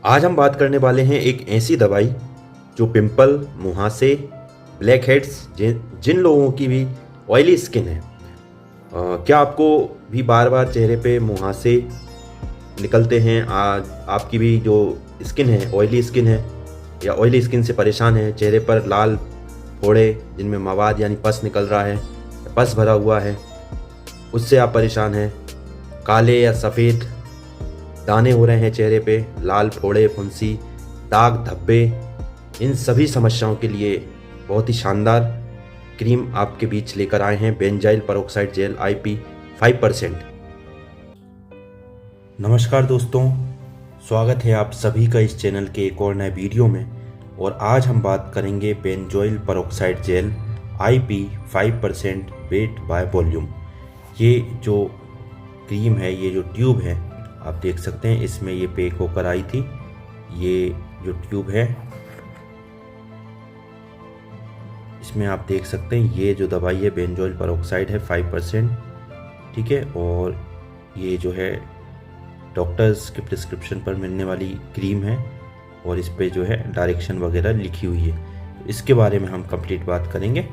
आज हम बात करने वाले हैं एक ऐसी दवाई जो पिंपल, मुहासे, ब्लैक हेड्स जिन लोगों की भी ऑयली स्किन है। क्या आपको भी बार बार चेहरे पे मुहासे निकलते हैं? आपकी भी जो स्किन है ऑयली स्किन है या ऑयली स्किन से परेशान है, चेहरे पर लाल फोड़े जिनमें मवाद यानी पस निकल रहा है, पस भरा हुआ है, उससे आप परेशान हैं। काले या सफ़ेद दाने हो रहे हैं चेहरे पे, लाल फोड़े, फुंसी, दाग, धब्बे, इन सभी समस्याओं के लिए बहुत ही शानदार क्रीम आपके बीच लेकर आए हैं बेंजाइल पेरोक्साइड जेल IP 5%। नमस्कार दोस्तों, स्वागत है आप सभी का इस चैनल के एक और नए वीडियो में। और आज हम बात करेंगे benzoyl peroxide gel IP 5% weight by volume. ये जो क्रीम है, ये जो ट्यूब है, आप देख सकते हैं इसमें ये पैक होकर आई थी। ये जो ट्यूब है इसमें आप देख सकते हैं ये जो दवाई है बेंजोइल पेरोक्साइड है 5%, ठीक है। और ये जो है डॉक्टर्स के प्रिस्क्रिप्शन पर मिलने वाली क्रीम है और इस पे जो है डायरेक्शन वगैरह लिखी हुई है। इसके बारे में हम कंप्लीट बात करेंगे।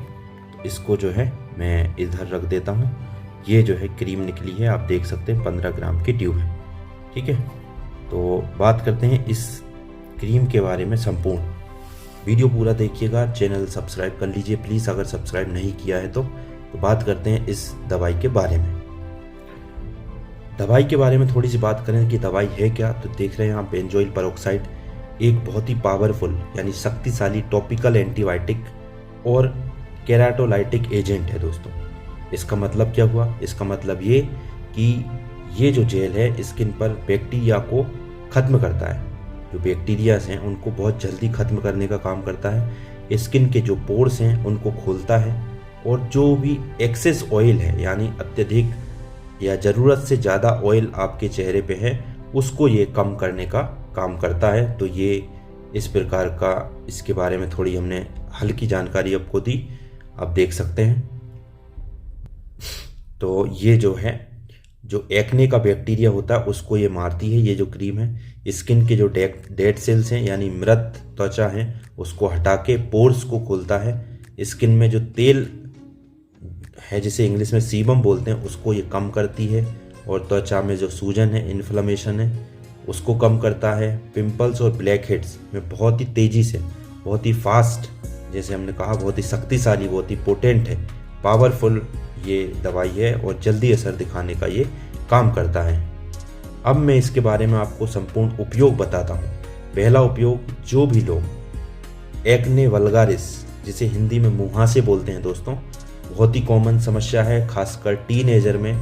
इसको जो है मैं इधर रख देता हूँ। ये जो है क्रीम निकली है, आप देख सकते हैं 15 ग्राम की ट्यूब है, ठीक है। तो बात करते हैं इस क्रीम के बारे में संपूर्ण। वीडियो पूरा देखिएगा, चैनल सब्सक्राइब कर लीजिए प्लीज़ अगर सब्सक्राइब नहीं किया है तो बात करते हैं इस दवाई के बारे में। दवाई के बारे में थोड़ी सी बात करें कि दवाई है क्या, तो देख रहे हैं आप बेंजोइल पेरोक्साइड एक बहुत ही पावरफुल यानी शक्तिशाली टॉपिकल एंटीबायोटिक और केराटोलाइटिक एजेंट है दोस्तों। इसका मतलब क्या हुआ? इसका मतलब ये कि ये जो जेल है स्किन पर बैक्टीरिया को ख़त्म करता है। जो बैक्टीरियाज हैं उनको बहुत जल्दी ख़त्म करने का काम करता है। स्किन के जो पोर्स हैं उनको खोलता है और जो भी एक्सेस ऑयल है यानी अत्यधिक या ज़रूरत से ज़्यादा ऑयल आपके चेहरे पे है उसको ये कम करने का काम करता है। तो ये इस प्रकार का, इसके बारे में थोड़ी हमने हल्की जानकारी आपको दी, आप देख सकते हैं। तो ये जो है जो एक्ने का बैक्टीरिया होता है उसको ये मारती है। ये जो क्रीम है स्किन के जो डेड सेल्स हैं यानी मृत त्वचा हैं उसको हटा के पोर्स को खोलता है। स्किन में जो तेल है जिसे इंग्लिश में सीबम बोलते हैं उसको ये कम करती है। और त्वचा में जो सूजन है, इन्फ्लेमेशन है, उसको कम करता है। पिंपल्स और ब्लैक हेड्स में बहुत ही तेज़ी से, बहुत ही फास्ट, जैसे हमने कहा बहुत ही शक्तिशाली, बहुत ही पोटेंट है, पावरफुल ये दवाई है और जल्दी असर दिखाने का ये काम करता है। अब मैं इसके बारे में आपको संपूर्ण उपयोग बताता हूँ। पहला उपयोग, जो भी लोग एक्ने वल्गारिस जिसे हिंदी में मुहासे बोलते हैं दोस्तों, बहुत ही कॉमन समस्या है खासकर टीनेजर में।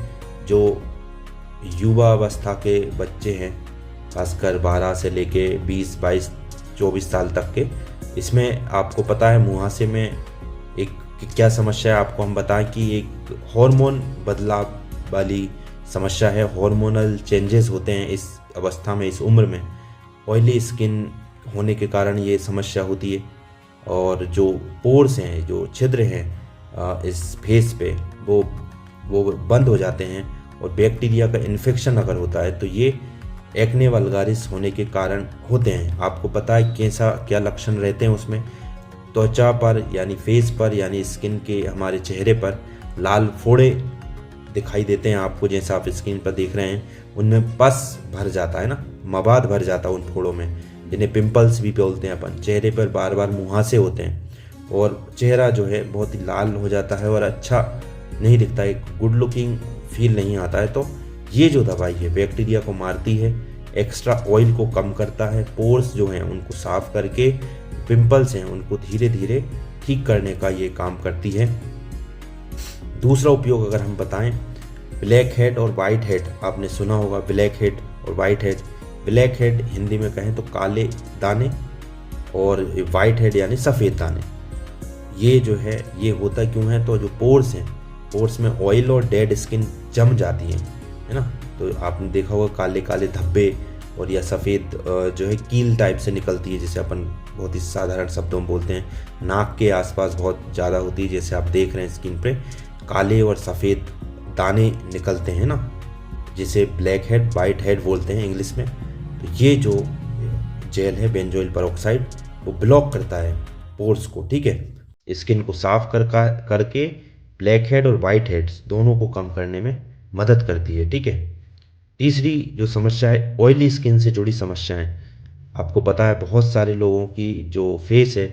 जो युवा अवस्था के बच्चे हैं खासकर 12 से लेके 20, 22, 24 साल तक के, इसमें आपको पता है मुहासे में एक क्या समस्या है। आपको हम बताएं कि एक हार्मोन बदलाव वाली समस्या है। हार्मोनल चेंजेस होते हैं इस अवस्था में, इस उम्र में। ऑयली स्किन होने के कारण ये समस्या होती है और जो पोर्स हैं, जो छिद्र हैं इस फेस पे, वो बंद हो जाते हैं और बैक्टीरिया का इन्फेक्शन अगर होता है तो ये एक्ने वल्गारिस होने के कारण होते हैं। आपको पता है कैसा क्या लक्षण रहते हैं उसमें? त्वचा पर यानी फेस पर यानी स्किन के, हमारे चेहरे पर लाल फोड़े दिखाई देते हैं आपको, जैसा आप स्क्रीन पर देख रहे हैं। उनमें पस भर जाता है ना, मवाद भर जाता है उन फोड़ों में, जिन्हें पिंपल्स भी बोलते हैं अपन। चेहरे पर बार बार मुहासे होते हैं और चेहरा जो है बहुत ही लाल हो जाता है और अच्छा नहीं दिखता, एक गुड लुकिंग फील नहीं आता है। तो ये जो दवाई है बैक्टीरिया को मारती है, एक्स्ट्रा ऑयल को कम करता है, पोर्स जो हैं उनको साफ करके पिंपल्स हैं उनको धीरे धीरे ठीक करने का ये काम करती है। दूसरा उपयोग अगर हम बताएं, ब्लैक हेड और वाइट हेड, आपने सुना होगा ब्लैक हेड और white head. Black head Hindi में कहें तो काले दाने और वाइट हेड यानी सफ़ेद दाने। ये जो है ये होता क्यों है? तो जो पोर्स हैं, पोर्स में ऑयल और डेड स्किन जम जाती है ना। तो आपने देखा होगा काले काले धब्बे और या सफ़ेद जो है कील टाइप से निकलती है, जिसे अपन बहुत ही साधारण शब्दों में बोलते हैं। नाक के आसपास बहुत ज़्यादा होती है, जैसे आप देख रहे हैं स्किन पे काले और सफ़ेद दाने निकलते हैं ना, जिसे ब्लैक हेड वाइट हेड बोलते हैं इंग्लिश में। तो ये जो जेल है बेंजोइल पेरोक्साइड, वो ब्लॉक करता है पोर्स को, ठीक है। स्किन को साफ करके ब्लैक हेड और वाइट हेड्स दोनों को कम करने में मदद करती है, ठीक है। तीसरी जो समस्या है ऑयली स्किन से जुड़ी समस्याएं। आपको पता है बहुत सारे लोगों की जो फेस है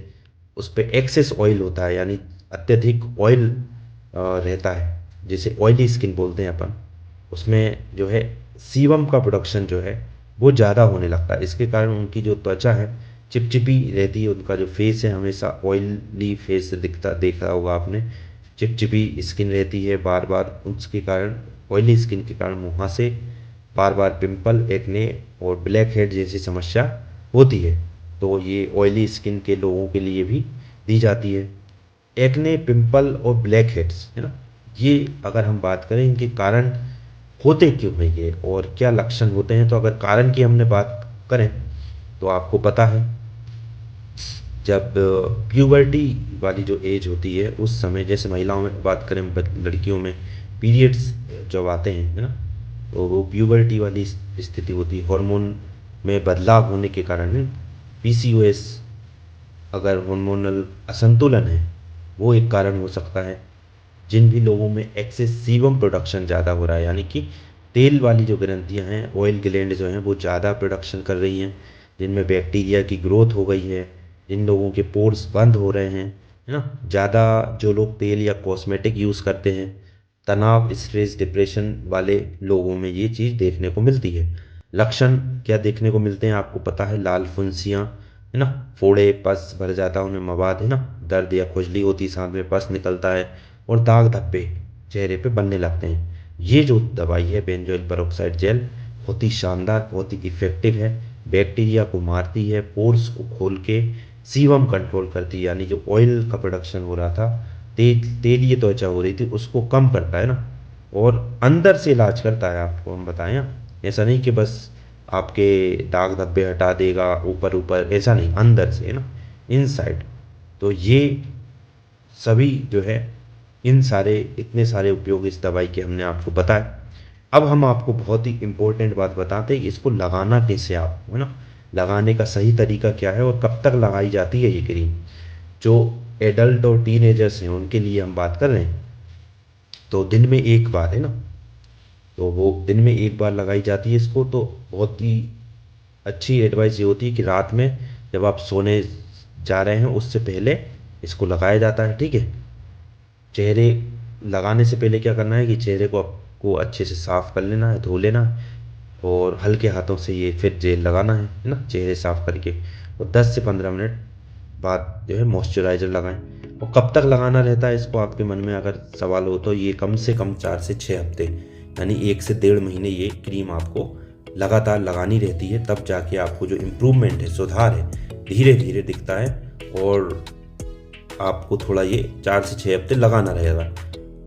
उस पर एक्सेस ऑयल होता है, यानी अत्यधिक ऑयल रहता है, जिसे ऑयली स्किन बोलते हैं अपन। उसमें जो है सीबम का प्रोडक्शन जो है वो ज़्यादा होने लगता है। इसके कारण उनकी जो त्वचा है चिपचिपी रहती है, उनका जो फेस है हमेशा ऑयली फेस देखा होगा आपने, चिपचिपी स्किन रहती है बार बार। उसके कारण ऑयली स्किन के कारण मुँह से बार बार पिंपल, एक्ने और ब्लैक हेड जैसी समस्या होती है। तो ये ऑयली स्किन के लोगों के लिए भी दी जाती है। एक्ने, पिंपल और ब्लैक हेड्स, है ना, ये अगर हम बात करें इनके कारण होते क्यों हैं ये और क्या लक्षण होते हैं, तो अगर कारण की हमने बात करें तो आपको पता है जब प्यूबर्टी वाली जो एज होती है उस समय, जैसे महिलाओं में बात करें, लड़कियों में पीरियड्स जब आते हैं, है ना, तो वो प्यूबर्टी वाली स्थिति होती है, हार्मोन में बदलाव होने के कारण पीसीओएस, अगर हार्मोनल असंतुलन है वो एक कारण हो सकता है। जिन भी लोगों में एक्सेस सीबम प्रोडक्शन ज़्यादा हो रहा है, यानी कि तेल वाली जो ग्रंथियां हैं, ऑयल ग्लैंड जो हैं वो ज़्यादा प्रोडक्शन कर रही हैं, जिनमें बैक्टीरिया की ग्रोथ हो गई है, जिन लोगों के पोर्स बंद हो रहे हैं, है ना, ज़्यादा जो लोग तेल या कॉस्मेटिक यूज़ करते हैं, तनाव, स्ट्रेस, डिप्रेशन वाले लोगों में ये चीज़ देखने को मिलती है। लक्षण क्या देखने को मिलते हैं आपको पता है, लाल फुंसियाँ, है ना, फोड़े, पस भर जाता है उनमें मवाद, है ना, दर्द या खुजली होती, सांस में पस निकलता है और दाग धब्बे चेहरे पे बनने लगते हैं। ये जो दवाई है बेंजोइल पेरोक्साइड जेल बहुत ही शानदार, बहुत ही इफेक्टिव है, बैक्टीरिया को मारती है, पोर्स को खोल के सीबम कंट्रोल करती है, यानी जो ऑयल का प्रोडक्शन हो रहा था, तेलीय त्वचा हो रही थी, उसको कम करता है ना, और अंदर से इलाज करता है। आपको हम बताएं ऐसा नहीं कि बस आपके दाग धब्बे हटा देगा ऊपर ऊपर, ऐसा नहीं, अंदर से, है ना, इनसाइड। तो ये सभी जो है इन सारे इतने सारे उपयोग इस दवाई के हमने आपको बताए। अब हम आपको बहुत ही इम्पोर्टेंट बात बताते हैं, इसको लगाना कैसे आपको, है ना, लगाने का सही तरीका क्या है और कब तक लगाई जाती है ये क्रीम। जो एडल्ट और टीनेजर्स हैं उनके लिए हम बात कर रहे हैं, तो दिन में एक बार, है ना, तो वो दिन में एक बार लगाई जाती है इसको। तो बहुत ही अच्छी एडवाइस ये होती है कि रात में जब आप सोने जा रहे हैं उससे पहले इसको लगाया जाता है, ठीक है। चेहरे लगाने से पहले क्या करना है कि चेहरे को आपको अच्छे से साफ कर लेना है, धो लेना है, और हल्के हाथों से ये फिर जेल लगाना है ना, चेहरे साफ करके, और 10 से 15 मिनट बाद जो है मॉइस्चराइज़र लगाएं। और कब तक लगाना रहता है इसको, आपके मन में अगर सवाल हो तो ये कम से कम 4 से 6 हफ्ते, यानी 1 से 1.5 महीने ये क्रीम आपको लगातार लगानी रहती है, तब जाके आपको जो इम्प्रूवमेंट है, सुधार है, धीरे धीरे दिखता है। और आपको थोड़ा ये 4 से 6 हफ्ते लगाना रहेगा।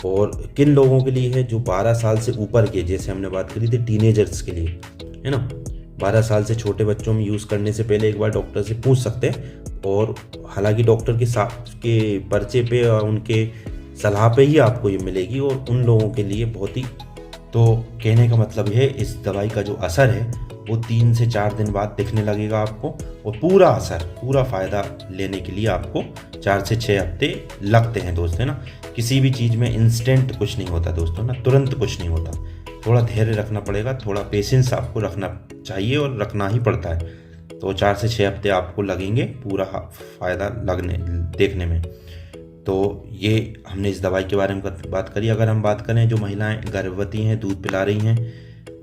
और किन लोगों के लिए है, जो 12 साल से ऊपर के, जैसे हमने बात करी थी टीनेजर्स के लिए, है ना, 12 साल से छोटे बच्चों में यूज़ करने से पहले एक बार डॉक्टर से पूछ सकते हैं। और हालांकि डॉक्टर के पर्चे पे और उनके सलाह पे ही आपको ये मिलेगी, और उन लोगों के लिए बहुत ही, तो कहने का मतलब है इस दवाई का जो असर है वो 3 से 4 दिन बाद दिखने लगेगा आपको, और पूरा असर, पूरा फ़ायदा लेने के लिए आपको 4 से 6 हफ्ते लगते हैं दोस्त, है ना। किसी भी चीज़ में इंस्टेंट कुछ नहीं होता दोस्तों ना, तुरंत कुछ नहीं होता, थोड़ा धैर्य रखना पड़ेगा, थोड़ा पेशेंस आपको रखना चाहिए और रखना ही पड़ता है। तो 4 से 6 हफ्ते आपको लगेंगे पूरा फ़ायदा देखने में। तो ये हमने इस दवाई के बारे में बात करी। अगर हम बात करें जो महिलाएं गर्भवती हैं, दूध पिला रही हैं,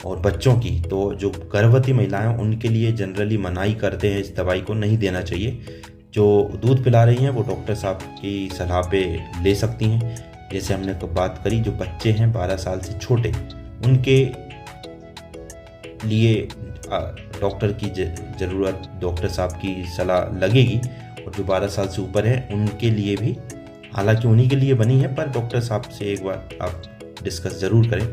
और बच्चों की, तो जो गर्भवती महिलाएं हैं उनके लिए जनरली मनाही करते हैं, इस दवाई को नहीं देना चाहिए। जो दूध पिला रही हैं वो डॉक्टर साहब की सलाह पे ले सकती हैं। जैसे हमने बात करी, जो बच्चे हैं 12 साल से छोटे, उनके लिए डॉक्टर की ज़रूरत, डॉक्टर साहब की सलाह लगेगी। और जो 12 साल से ऊपर हैं उनके लिए भी, हालांकि उन्हीं के लिए बनी है, पर डॉक्टर साहब से एक बार आप डिस्कस ज़रूर करें।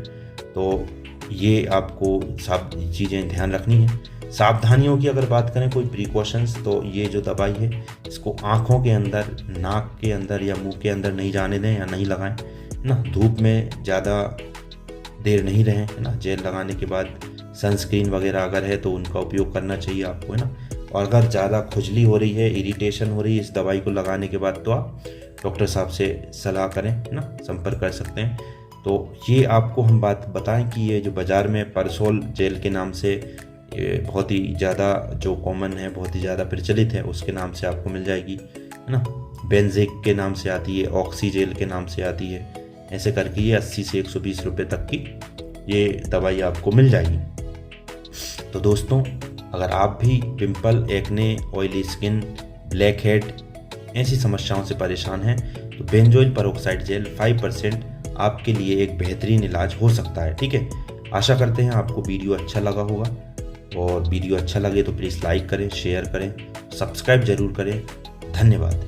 तो ये आपको सब चीज़ें ध्यान रखनी है। सावधानियों की अगर बात करें, कोई प्रिकॉशंस, तो ये जो दवाई है इसको आँखों के अंदर, नाक के अंदर या मुंह के अंदर नहीं जाने दें या नहीं लगाएं, है ना। धूप में ज़्यादा देर नहीं रहें, है ना। जेल लगाने के बाद सनस्क्रीन वगैरह अगर है तो उनका उपयोग करना चाहिए आपको, है ना। और अगर ज़्यादा खुजली हो रही है, इरिटेशन हो रही है इस दवाई को लगाने के बाद, तो आप डॉक्टर साहब से सलाह करें, है ना, संपर्क कर सकते हैं। तो ये आपको हम बात बताएं कि ये जो बाज़ार में परसोल जेल के नाम से बहुत ही ज़्यादा जो कॉमन है, बहुत ही ज़्यादा प्रचलित है, उसके नाम से आपको मिल जाएगी, है ना। बेंजिक के नाम से आती है, ऑक्सी जेल के नाम से आती है, ऐसे करके ये 80 से 120 रुपये तक की ये दवाई आपको मिल जाएगी। तो दोस्तों, अगर आप भी pimple, acne, oily skin, black head ऐसी समस्याओं से परेशान हैं, तो बेंजोइल पेरोक्साइड जेल 5% आपके लिए एक बेहतरीन इलाज हो सकता है। ठीक है, आशा करते हैं आपको वीडियो अच्छा लगा होगा, और वीडियो अच्छा लगे तो प्लीज़ लाइक करें, शेयर करें, सब्सक्राइब जरूर करें। धन्यवाद।